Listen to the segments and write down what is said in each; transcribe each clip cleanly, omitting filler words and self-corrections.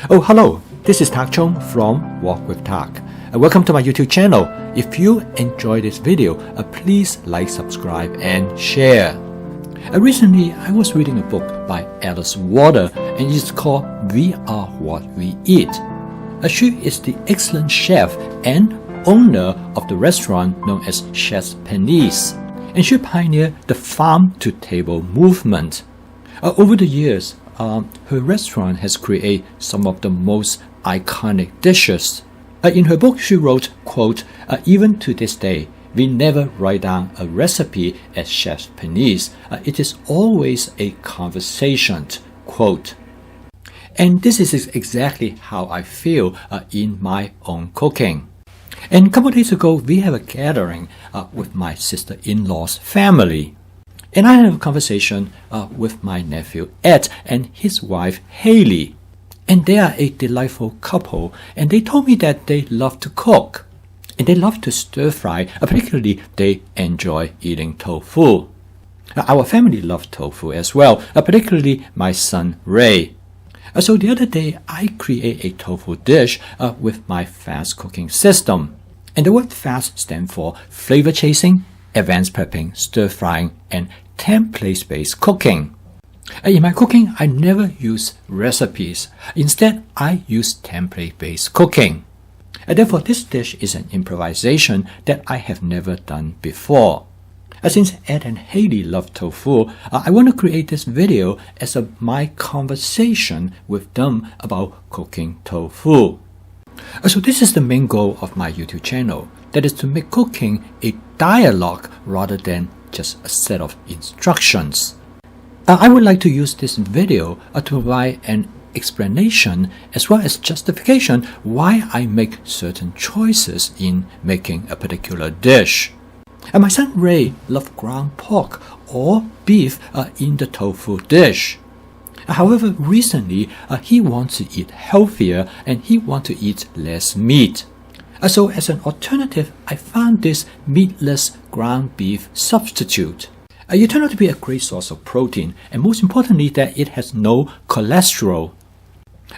Oh, hello, this is Tak Chung from Walk with Tak. Welcome to my YouTube channel. If you enjoy this video, please like, subscribe, and share. Recently, I was reading a book by Alice Waters, and it's called We Are What We Eat. She is the excellent chef and owner of the restaurant known as Chef's Pennies, and she pioneered the farm-to-table movement. Over the years, her restaurant has created some of the most iconic dishes. In her book, she wrote, quote, even to this day, we never write down a recipe at Chef's Pennies. It is always a conversation, quote. And this is exactly how I feel in my own cooking. And a couple days ago, we have a gathering with my sister-in-law's family. And I had a conversation with my nephew Ed and his wife Haley. And they are a delightful couple, and they told me that they love to cook. And they love to stir fry, particularly they enjoy eating tofu. Our family loves tofu as well, particularly my son Ray. So the other day, I create a tofu dish with my fast cooking system. And the word fast stands for flavor chasing, advanced prepping, stir frying, and template-based cooking. In my cooking, I never use recipes. Instead, I use template-based cooking. Therefore, this dish is an improvisation that I have never done before. Since Ed and Haley love tofu, I want to create this video as my conversation with them about cooking tofu. So this is the main goal of my YouTube channel. That is to make cooking a dialogue rather than just a set of instructions. I would like to use this video to provide an explanation as well as justification why I make certain choices in making a particular dish. My son Ray loves ground pork or beef in the tofu dish. However, recently he wants to eat healthier and he wants to eat less meat. So as an alternative, I found this meatless ground beef substitute. It turned out to be a great source of protein, and most importantly that it has no cholesterol.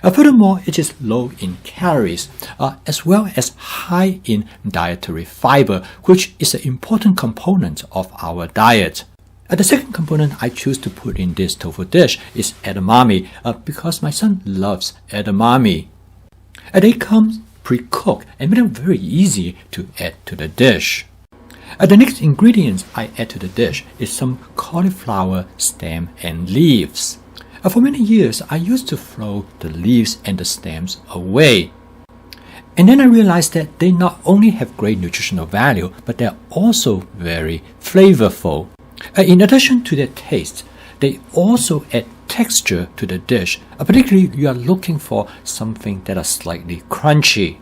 Furthermore, it is low in calories, as well as high in dietary fiber, which is an important component of our diet. The second component I choose to put in this tofu dish is edamame, because my son loves edamame. They come pre-cooked and make them very easy to add to the dish. The next ingredients I add to the dish is some cauliflower stem and leaves. For many years, I used to throw the leaves and the stems away. And then I realized that they not only have great nutritional value, but they're also very flavorful. In addition to their taste, they also add texture to the dish, particularly if you are looking for something that is slightly crunchy.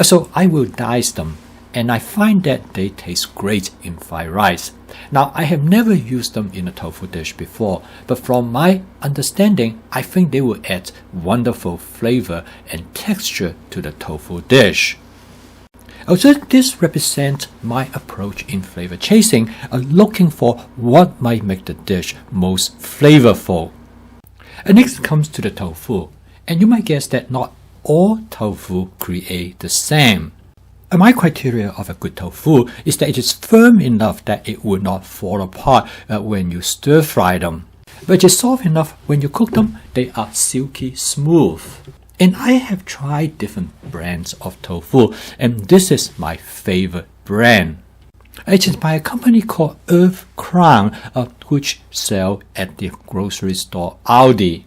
So I will dice them, and I find that they taste great in fried rice. Now, I have never used them in a tofu dish before, but from my understanding, I think they will add wonderful flavor and texture to the tofu dish. So this represents my approach in flavor chasing, looking for what might make the dish most flavorful. Next comes to the tofu, and you might guess that not all tofu create the same. My criteria of a good tofu is that it is firm enough that it will not fall apart when you stir fry them. But it is soft enough when you cook them, they are silky smooth. And I have tried different brands of tofu, and this is my favorite brand. It is by a company called Earth Crown, which sells at the grocery store Aldi.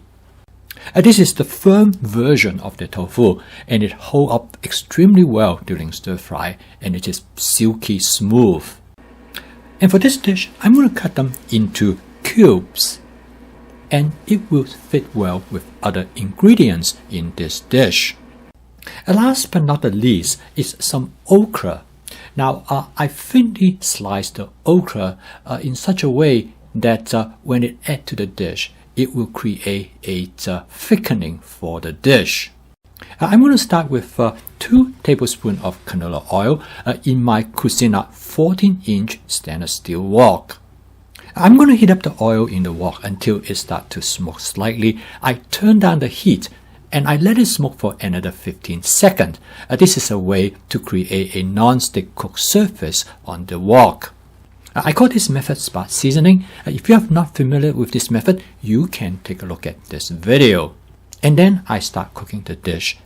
This is the firm version of the tofu, and it holds up extremely well during stir fry, and it is silky smooth. And for this dish, I'm going to cut them into cubes, and it will fit well with other ingredients in this dish. And last but not the least is some okra. Now, I thinly sliced the okra in such a way that when it adds to the dish, it will create a thickening for the dish. I'm going to start with 2 tablespoons of canola oil in my Cucina 14-inch stainless steel wok. I'm going to heat up the oil in the wok until it starts to smoke slightly. I turn down the heat and I let it smoke for another 15 seconds. This is a way to create a non-stick cooked surface on the wok. I call this method spot seasoning. If you are not familiar with this method, you can take a look at this video. And then I start cooking the dish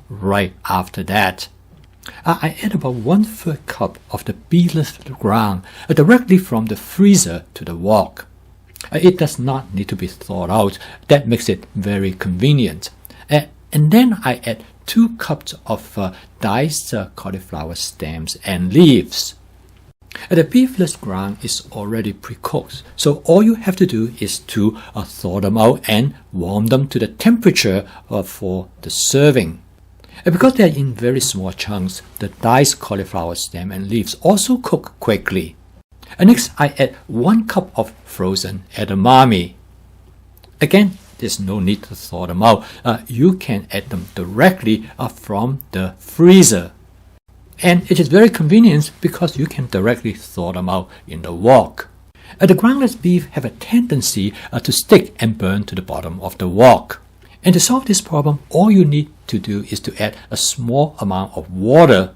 right after that. I add about 1/3 cup of the beefless ground directly from the freezer to the wok. It does not need to be thawed out. That makes it very convenient. And then I add 2 cups of diced cauliflower stems and leaves. The beefless ground is already pre-cooked, so all you have to do is to thaw them out and warm them to the temperature for the serving. Because they are in very small chunks, the diced cauliflower stem and leaves also cook quickly. Next, I add 1 cup of frozen edamame. Again, there's no need to thaw them out. You can add them directly from the freezer. And it is very convenient because you can directly thaw them out in the wok. The groundless beef have a tendency to stick and burn to the bottom of the wok. And to solve this problem, all you need to do is to add a small amount of water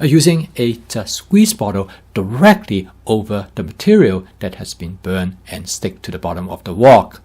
using a squeeze bottle directly over the material that has been burned and stick to the bottom of the wok.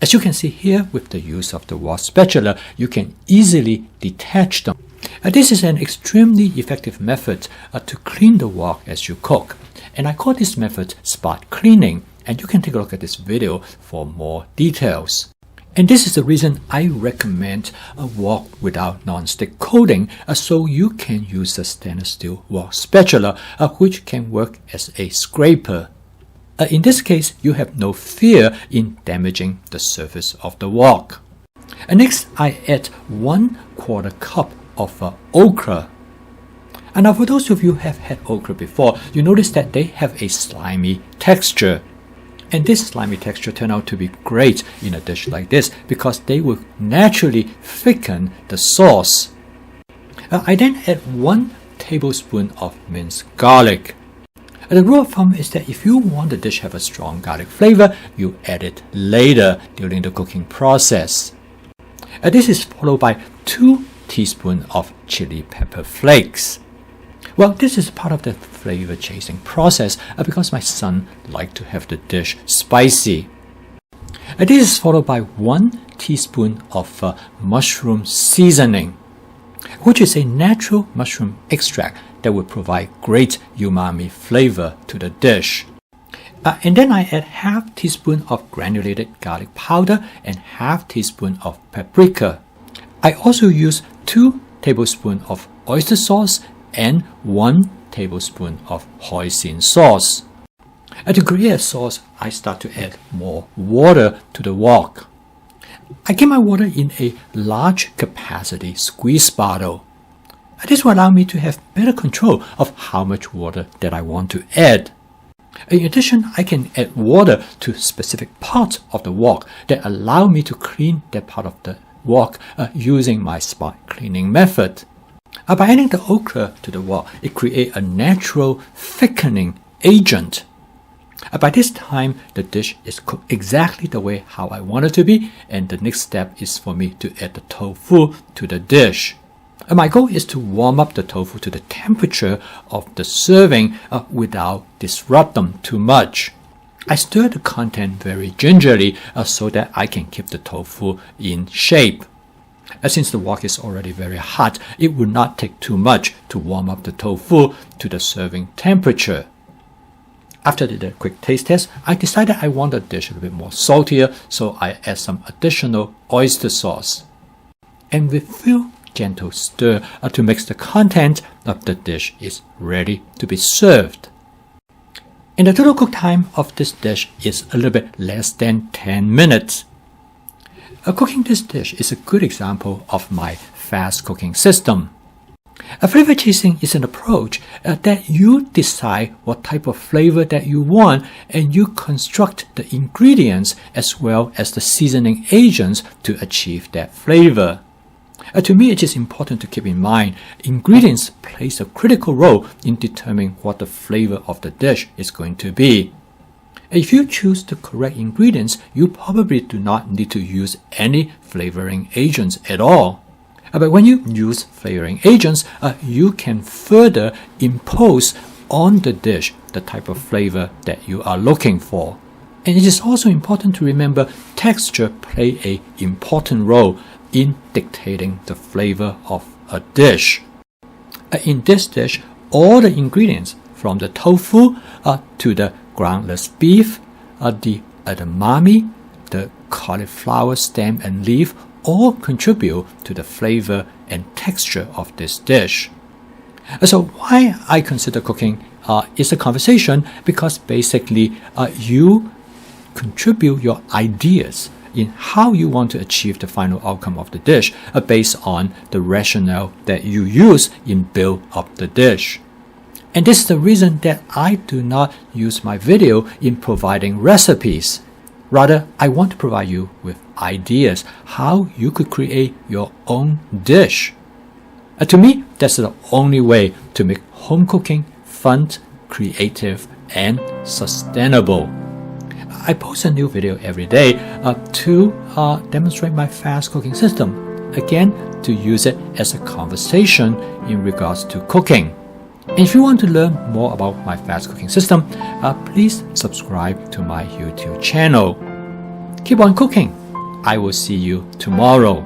As you can see here, with the use of the wok spatula, you can easily detach them. This is an extremely effective method to clean the wok as you cook. And I call this method spot cleaning, and you can take a look at this video for more details. And this is the reason I recommend a wok without non-stick coating, so you can use a stainless steel wok spatula, which can work as a scraper. In this case, you have no fear in damaging the surface of the wok. Next, I add 1/4 cup of okra. And now for those of you who have had okra before, you notice that they have a slimy texture. And this slimy texture turned out to be great in a dish like this because they will naturally thicken the sauce. I then add 1 tablespoon of minced garlic. The rule of thumb is that if you want the dish to have a strong garlic flavor, you add it later during the cooking process. This is followed by 2 teaspoons of chili pepper flakes. Well, this is part of the flavor chasing process because my son liked to have the dish spicy. This is followed by 1 teaspoon of mushroom seasoning, which is a natural mushroom extract that will provide great umami flavor to the dish. And then I add 1/2 teaspoon of granulated garlic powder and 1/2 teaspoon of paprika. I also use 2 tablespoons of oyster sauce and 1 tablespoon of hoisin sauce. To create a sauce, I start to add more water to the wok. I get my water in a large capacity squeeze bottle. This will allow me to have better control of how much water that I want to add. In addition, I can add water to specific parts of the wok that allow me to clean that part of the wok using my spot cleaning method. By adding the okra to the wok, it creates a natural thickening agent. By this time, the dish is cooked exactly the way how I want it to be, and the next step is for me to add the tofu to the dish. My goal is to warm up the tofu to the temperature of the serving without disrupt them too much. I stir the content very gingerly so that I can keep the tofu in shape. Since the wok is already very hot, it will not take too much to warm up the tofu to the serving temperature. After the quick taste test, I decided I want the dish a little bit more saltier, so I add some additional oyster sauce. And with few gentle stir to mix the content of the dish is ready to be served. And the total cook time of this dish is a little bit less than 10 minutes. Cooking this dish is a good example of my fast cooking system. Flavor chasing is an approach that you decide what type of flavor that you want, and you construct the ingredients as well as the seasoning agents to achieve that flavor. To me, it is important to keep in mind ingredients plays a critical role in determining what the flavor of the dish is going to be. If you choose the correct ingredients, you probably do not need to use any flavoring agents at all. But when you use flavoring agents, you can further impose on the dish the type of flavor that you are looking for. And it is also important to remember texture plays an important role in dictating the flavor of a dish. In this dish, all the ingredients from the tofu to the groundless beef, the edamame, the cauliflower stem and leaf all contribute to the flavor and texture of this dish. So why I consider cooking is a conversation, because basically you contribute your ideas in how you want to achieve the final outcome of the dish based on the rationale that you use in build up the dish. And this is the reason that I do not use my video in providing recipes. Rather, I want to provide you with ideas how you could create your own dish. To me, that's the only way to make home cooking fun, creative, and sustainable. I post a new video every day to demonstrate my fast cooking system. Again, to use it as a conversation in regards to cooking. And if you want to learn more about my fast cooking system, please subscribe to my YouTube channel. Keep on cooking. I will see you tomorrow.